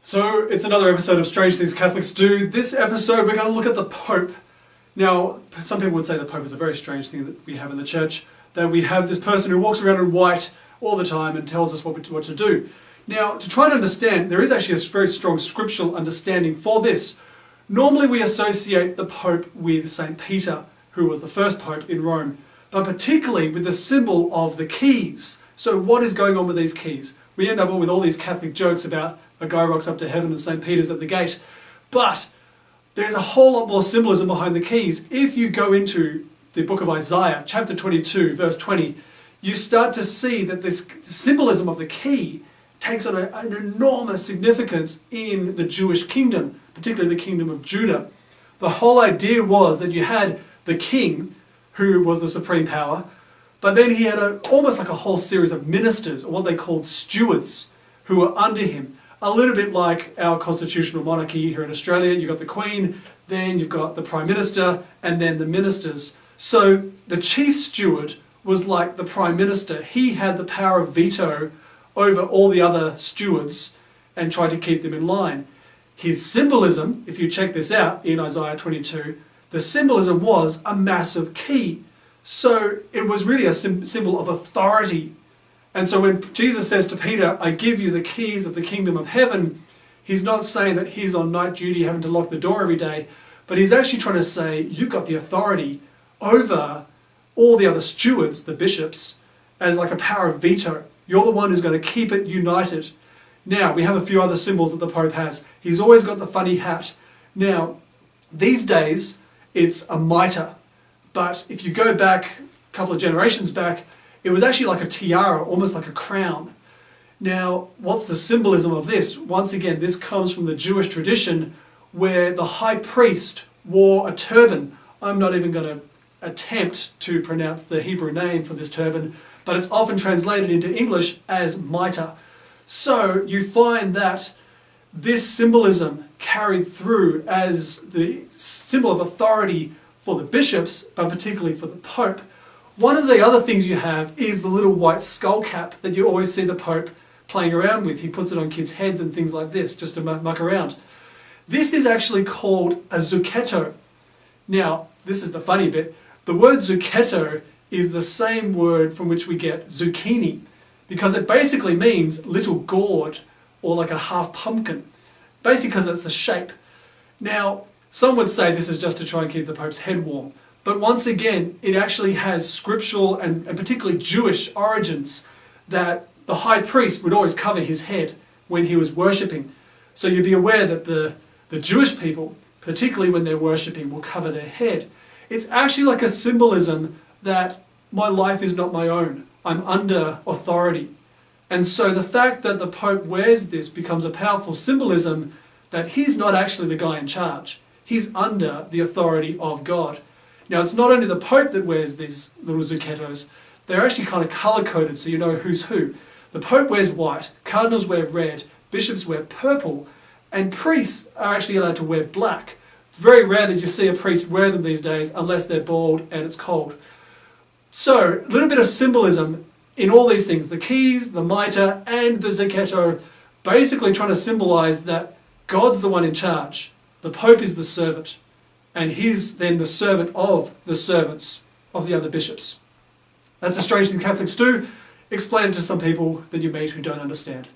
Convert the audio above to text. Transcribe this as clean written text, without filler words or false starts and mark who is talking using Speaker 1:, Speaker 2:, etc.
Speaker 1: So it's another episode of Strange Things Catholics Do. This episode we're going to look at the Pope. Now, some people would say the Pope is a very strange thing that we have in the church, that we have this person who walks around in white all the time and tells us what to do. Now, to try and understand, there is actually a very strong scriptural understanding for this. Normally we associate the Pope with St. Peter, who was the first Pope in Rome, but particularly with the symbol of the keys. So what is going on with these keys? We end up with all these Catholic jokes about a guy rocks up to heaven and St. Peter's at the gate. But there's a whole lot more symbolism behind the keys. If you go into the book of Isaiah, chapter 22, verse 20, you start to see that this symbolism of the key takes on an enormous significance in the Jewish kingdom, particularly the kingdom of Judah. The whole idea was that you had the king, who was the supreme power, but then he had almost like a whole series of ministers, or what they called stewards, who were under him. A little bit like our constitutional monarchy here in Australia. You've got the Queen, then you've got the Prime Minister, and then the ministers. So the chief steward was like the Prime Minister. He had the power of veto over all the other stewards and tried to keep them in line. His symbolism, if you check this out in Isaiah 22, the symbolism was a massive key. So it was really a symbol of authority. And so when Jesus says to Peter, I give you the keys of the kingdom of heaven, he's not saying that he's on night duty having to lock the door every day, but he's actually trying to say, you've got the authority over all the other stewards, the bishops, as like a power of veto. You're the one who's going to keep it united. Now, we have a few other symbols that the Pope has. He's always got the funny hat. Now, these days, it's a mitre. But if you go back a couple of generations back, it was actually like a tiara, almost like a crown. Now, what's the symbolism of this? Once again, this comes from the Jewish tradition where the high priest wore a turban. I'm not even going to attempt to pronounce the Hebrew name for this turban, but it's often translated into English as mitre. So you find that this symbolism carried through as the symbol of authority for the bishops, but particularly for the Pope. One of the other things you have is the little white skull cap that you always see the Pope playing around with. He puts it on kids' heads and things like this, just to muck around. This is actually called a zucchetto. Now, this is the funny bit. The word zucchetto is the same word from which we get zucchini, because it basically means little gourd, or like a half pumpkin, basically because that's the shape. Now, some would say this is just to try and keep the Pope's head warm. But once again, it actually has scriptural and particularly Jewish origins, that the high priest would always cover his head when he was worshipping. So you'd be aware that the Jewish people, particularly when they're worshipping, will cover their head. It's actually like a symbolism that my life is not my own. I'm under authority. And so the fact that the Pope wears this becomes a powerful symbolism that he's not actually the guy in charge. He's under the authority of God. Now, it's not only the Pope that wears these little zucchettos, they're actually kind of colour-coded so you know who's who. The Pope wears white, cardinals wear red, bishops wear purple, and priests are actually allowed to wear black. It's very rare that you see a priest wear them these days unless they're bald and it's cold. So, a little bit of symbolism in all these things, the keys, the mitre, and the zucchetto, basically trying to symbolise that God's the one in charge. The Pope is the servant, and he's then the servant of the servants of the other bishops. That's a strange thing Catholics do. Explain it to some people that you meet who don't understand.